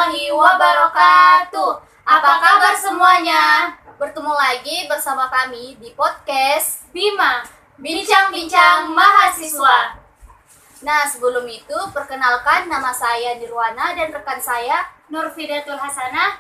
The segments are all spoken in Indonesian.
warahmatullahi wabarakatuh. Apa kabar semuanya? Bertemu lagi bersama kami di podcast Bima, Bincang-Bincang Mahasiswa. Nah, sebelum itu perkenalkan, nama saya Nirwana dan rekan saya Nurfidatul Hasanah.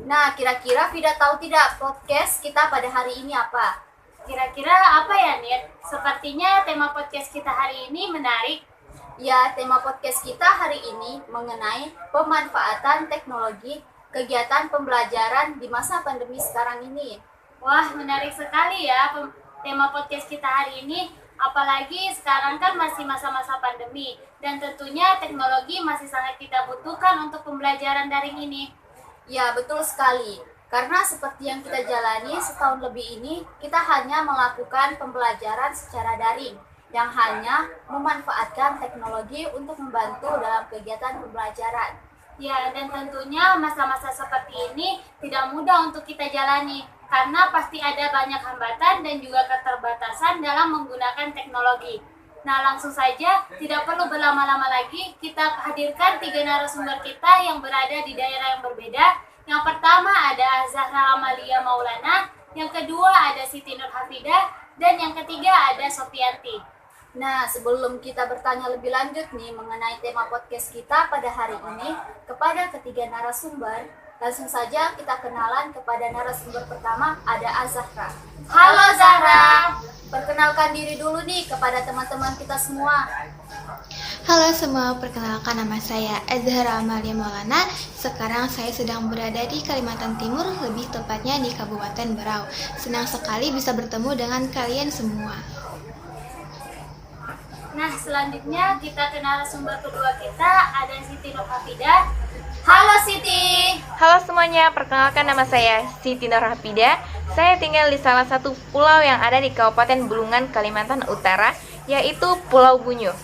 Nah, kira-kira Vida tahu tidak podcast kita pada hari ini apa? Kira-kira apa ya, Nir? Sepertinya tema podcast kita hari ini menarik. Ya, tema podcast kita hari ini mengenai pemanfaatan teknologi kegiatan pembelajaran di masa pandemi sekarang ini. Wah, menarik sekali ya tema podcast kita hari ini. Apalagi sekarang kan masih masa-masa pandemi dan tentunya teknologi masih sangat kita butuhkan untuk pembelajaran daring ini. Ya, betul sekali. Karena seperti yang kita jalani setahun lebih ini, kita hanya melakukan pembelajaran secara daring yang hanya memanfaatkan teknologi untuk membantu dalam kegiatan pembelajaran. Ya, dan tentunya masa-masa seperti ini tidak mudah untuk kita jalani karena pasti ada banyak hambatan dan juga keterbatasan dalam menggunakan teknologi. Nah, langsung saja, tidak perlu berlama-lama lagi, kita hadirkan 3 narasumber kita yang berada di daerah yang berbeda. Yang pertama ada Zahra Amalia Maulana, yang kedua ada Siti Nurhafidah, dan yang ketiga ada Sofianti. Nah, sebelum kita bertanya lebih lanjut nih mengenai tema podcast kita pada hari ini kepada ketiga narasumber, langsung saja kita kenalan kepada narasumber pertama, ada Azahra. Halo Zahra. Perkenalkan diri dulu nih kepada teman-teman kita semua. Halo semua, perkenalkan nama saya Azahra Amalia Maulana. Sekarang saya sedang berada di Kalimantan Timur, lebih tepatnya di Kabupaten Berau. Senang sekali bisa bertemu dengan kalian semua. Nah, selanjutnya kita ke narasumber kedua kita, ada Siti Nurhafidah. Halo Siti. Halo semuanya, perkenalkan nama saya Siti Nurhafidah. Saya tinggal di salah satu pulau yang ada di Kabupaten Bulungan, Kalimantan Utara, yaitu Pulau Bunyu.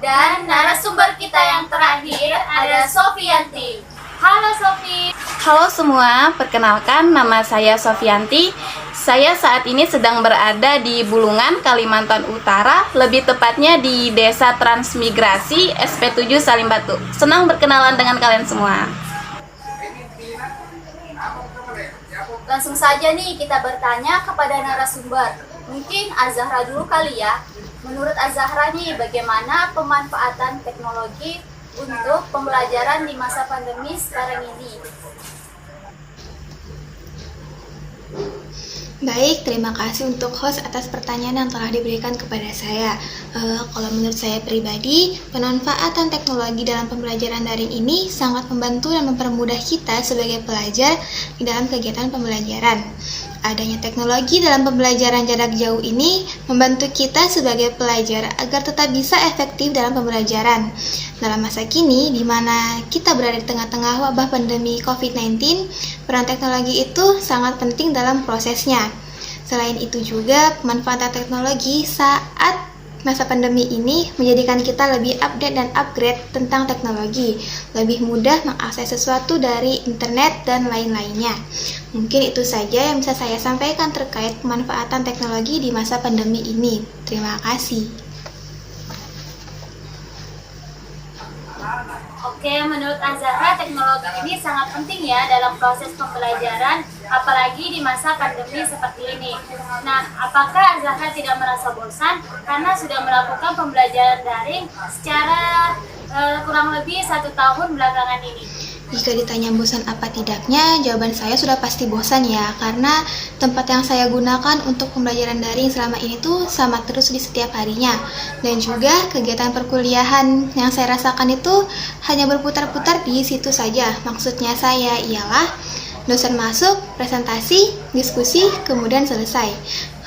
Dan narasumber kita yang terakhir ada Sofianti. Halo Sofi. Halo semua, perkenalkan nama saya Sofianti. Saya saat ini sedang berada di Bulungan, Kalimantan Utara, lebih tepatnya di Desa Transmigrasi SP7 Salimbatu. Senang berkenalan dengan kalian semua. Langsung saja nih kita bertanya kepada narasumber. Mungkin Azahra dulu kali ya. Menurut Azahra nih, bagaimana pemanfaatan teknologi untuk pembelajaran di masa pandemi sekarang ini? Baik, terima kasih untuk host atas pertanyaan yang telah diberikan kepada saya. Kalau menurut saya pribadi, pemanfaatan teknologi dalam pembelajaran daring ini sangat membantu dan mempermudah kita sebagai pelajar di dalam kegiatan pembelajaran. Adanya teknologi dalam pembelajaran jarak jauh ini membantu kita sebagai pelajar agar tetap bisa efektif dalam pembelajaran. Dalam masa kini, di mana kita berada di tengah-tengah wabah pandemi COVID-19, peran teknologi itu sangat penting dalam prosesnya. Selain itu juga, pemanfaatan teknologi saat masa pandemi ini menjadikan kita lebih update dan upgrade tentang teknologi, lebih mudah mengakses sesuatu dari internet dan lain-lainnya. Mungkin itu saja yang bisa saya sampaikan terkait pemanfaatan teknologi di masa pandemi ini. Terima kasih. Oke, menurut Azahra teknologi ini sangat penting ya dalam proses pembelajaran, apalagi di masa pandemi seperti ini. Nah, apakah Azahra tidak merasa bosan karena sudah melakukan pembelajaran daring secara kurang lebih 1 tahun belakangan ini? Jika ditanya bosan apa tidaknya, jawaban saya sudah pasti bosan ya, karena tempat yang saya gunakan untuk pembelajaran daring selama ini tuh sama terus di setiap harinya. Dan juga kegiatan perkuliahan yang saya rasakan itu hanya berputar-putar di situ saja. Maksudnya saya ialah dosen masuk, presentasi, diskusi, kemudian selesai.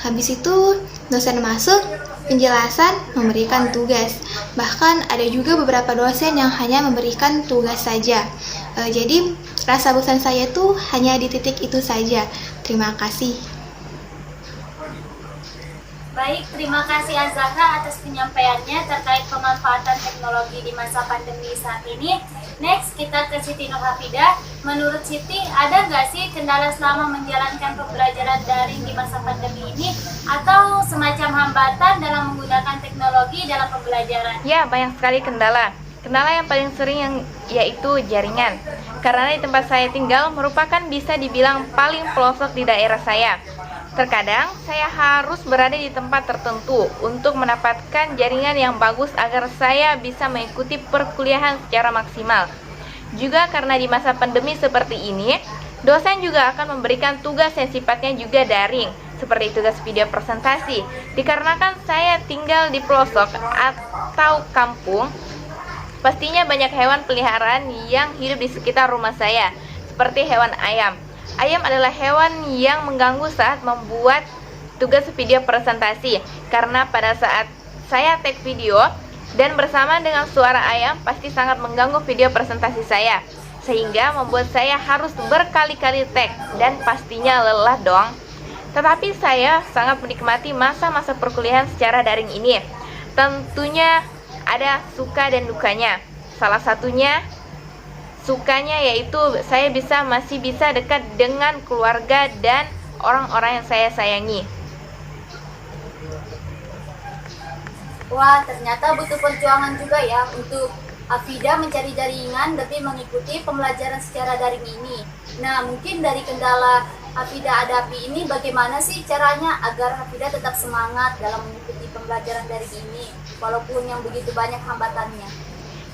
Habis itu dosen masuk, penjelasan, memberikan tugas. Bahkan ada juga beberapa dosen yang hanya memberikan tugas saja. Jadi rasa bosan saya tuh hanya di titik itu saja. Terima kasih. Baik, terima kasih Azahra atas penyampaiannya terkait pemanfaatan teknologi di masa pandemi saat ini. Next, kita ke Siti Nurhafidah. Menurut Siti, ada nggak sih kendala selama menjalankan pembelajaran daring di masa pandemi ini atau semacam hambatan dalam menggunakan teknologi dalam pembelajaran? Ya, banyak sekali kendala. Kendala yang paling sering yaitu jaringan. Karena di tempat saya tinggal merupakan bisa dibilang paling pelosok di daerah saya. Terkadang saya harus berada di tempat tertentu untuk mendapatkan jaringan yang bagus agar saya bisa mengikuti perkuliahan secara maksimal. Juga karena di masa pandemi seperti ini, dosen juga akan memberikan tugas yang sifatnya juga daring, seperti tugas video presentasi. Dikarenakan saya tinggal di pelosok atau kampung, pastinya banyak hewan peliharaan yang hidup di sekitar rumah saya, seperti hewan ayam. Ayam adalah hewan yang mengganggu saat membuat tugas video presentasi, karena pada saat saya take video dan bersama dengan suara ayam pasti sangat mengganggu video presentasi saya, sehingga membuat saya harus berkali-kali take dan pastinya lelah dong. Tetapi saya sangat menikmati masa-masa perkuliahan secara daring ini. Tentunya ada suka dan dukanya. Salah satunya sukanya yaitu saya masih bisa dekat dengan keluarga dan orang-orang yang saya sayangi. Wah, ternyata butuh perjuangan juga ya untuk Hafida mencari jaringan demi mengikuti pembelajaran secara daring ini. Nah, mungkin dari kendala Hafida hadapi ini bagaimana sih caranya agar Hafida tetap semangat dalam mengikuti pembelajaran daring ini walaupun yang begitu banyak hambatannya?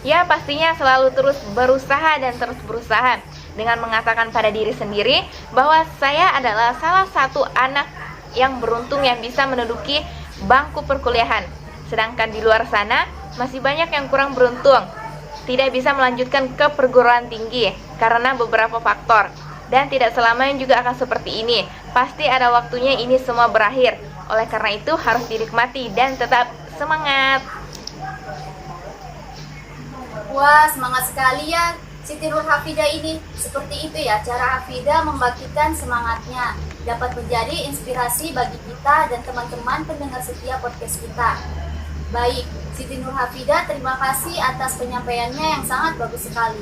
Ya, pastinya selalu terus berusaha dan terus berusaha dengan mengatakan pada diri sendiri bahwa saya adalah salah satu anak yang beruntung yang bisa menduduki bangku perkuliahan. Sedangkan di luar sana masih banyak yang kurang beruntung, tidak bisa melanjutkan ke perguruan tinggi karena beberapa faktor. Dan tidak selamanya juga akan seperti ini. Pasti ada waktunya ini semua berakhir. Oleh karena itu harus dinikmati dan tetap semangat. Wah, semangat sekali ya Siti Nur Hafida ini. Seperti itu ya cara Hafida membangkitkan semangatnya, dapat menjadi inspirasi bagi kita dan teman-teman pendengar setia podcast kita. Baik, Siti Nur Hafida, terima kasih atas penyampaiannya yang sangat bagus sekali.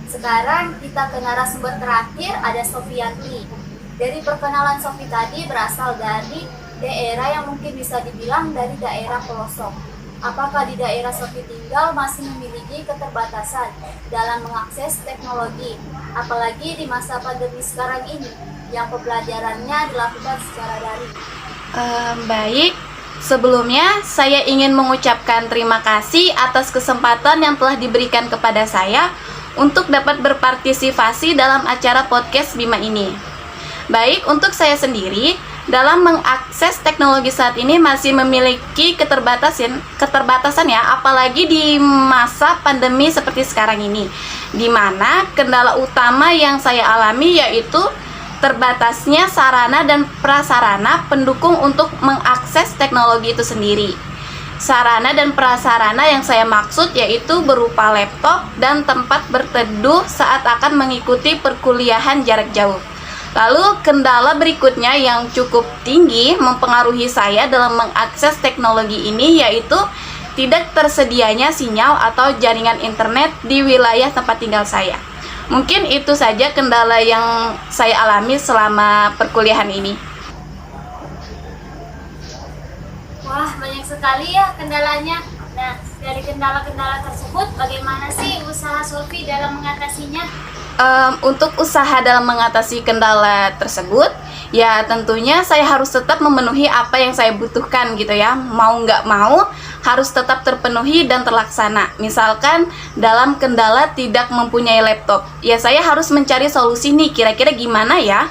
Sekarang kita ke narasumber terakhir, ada Sofianti. Dari perkenalan Sofi tadi berasal dari daerah yang mungkin bisa dibilang dari daerah pelosok. Apakah di daerah Sofi tinggal masih memiliki keterbatasan dalam mengakses teknologi, apalagi di masa pandemi sekarang ini yang pembelajarannya dilakukan secara daring? Baik, sebelumnya saya ingin mengucapkan terima kasih atas kesempatan yang telah diberikan kepada saya untuk dapat berpartisipasi dalam acara podcast Bima ini. Baik, untuk saya sendiri, dalam mengakses teknologi saat ini masih memiliki keterbatasan ya, apalagi di masa pandemi seperti sekarang ini, di mana kendala utama yang saya alami yaitu terbatasnya sarana dan prasarana pendukung untuk mengakses teknologi itu sendiri. Sarana dan prasarana yang saya maksud yaitu berupa laptop dan tempat berteduh saat akan mengikuti perkuliahan jarak jauh. Lalu kendala berikutnya yang cukup tinggi mempengaruhi saya dalam mengakses teknologi ini yaitu tidak tersedianya sinyal atau jaringan internet di wilayah tempat tinggal saya. Mungkin itu saja kendala yang saya alami selama perkuliahan ini. Wah, banyak sekali ya kendalanya. Nah, dari kendala-kendala tersebut, bagaimana sih usaha Sofi dalam mengatasinya? Untuk usaha dalam mengatasi kendala tersebut, ya tentunya saya harus tetap memenuhi apa yang saya butuhkan gitu ya. Mau nggak mau, harus tetap terpenuhi dan terlaksana. Misalkan dalam kendala tidak mempunyai laptop, ya saya harus mencari solusi nih, kira-kira gimana ya.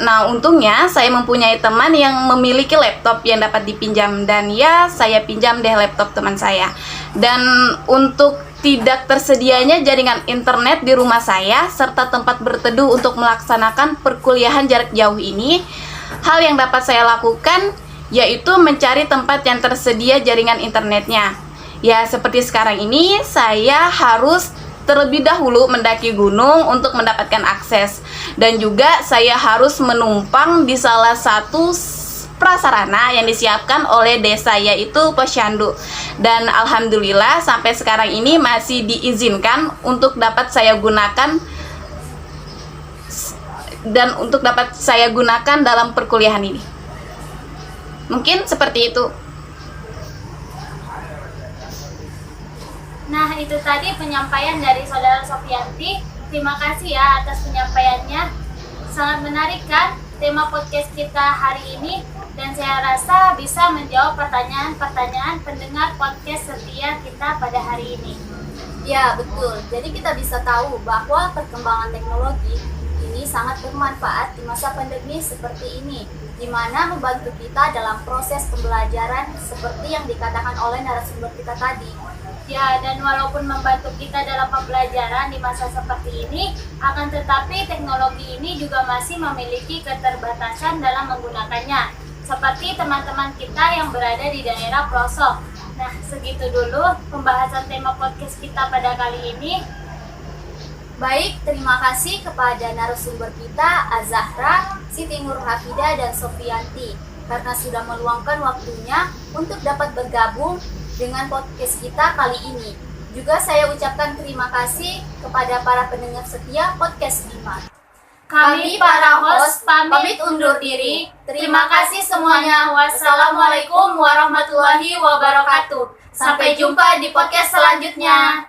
Nah, untungnya saya mempunyai teman yang memiliki laptop yang dapat dipinjam, dan ya saya pinjam deh laptop teman saya. Dan untuk tidak tersedianya jaringan internet di rumah saya serta tempat berteduh untuk melaksanakan perkuliahan jarak jauh ini, hal yang dapat saya lakukan yaitu mencari tempat yang tersedia jaringan internetnya. Ya, seperti sekarang ini saya harus terlebih dahulu mendaki gunung untuk mendapatkan akses, dan juga saya harus menumpang di salah satu prasarana yang disiapkan oleh desa yaitu Posyandu. Dan alhamdulillah sampai sekarang ini masih diizinkan untuk dapat saya gunakan dan untuk dapat saya gunakan dalam perkuliahan ini. Mungkin seperti itu. Nah, itu tadi penyampaian dari Saudara Sofianti. Terima kasih ya atas penyampaiannya. Sangat menarik kan tema podcast kita hari ini, dan saya rasa bisa menjawab pertanyaan-pertanyaan pendengar podcast setia kita pada hari ini. Ya, betul. Jadi kita bisa tahu bahwa perkembangan teknologi ini sangat bermanfaat di masa pandemi seperti ini, di mana membantu kita dalam proses pembelajaran seperti yang dikatakan oleh narasumber kita tadi. Ya, dan walaupun membantu kita dalam pembelajaran di masa seperti ini, akan tetapi teknologi ini juga masih memiliki keterbatasan dalam menggunakannya, seperti teman-teman kita yang berada di daerah pelosok. Nah, segitu dulu pembahasan tema podcast kita pada kali ini. Baik, terima kasih kepada narasumber kita, Azahra, Siti Nur Hafida, dan Sofianti, karena sudah meluangkan waktunya untuk dapat bergabung dengan podcast kita kali ini. Juga saya ucapkan terima kasih kepada para pendengar setia podcast Bima. Kami para host pamit undur diri. Terima kasih semuanya. Wassalamualaikum warahmatullahi wabarakatuh. Sampai jumpa di podcast selanjutnya.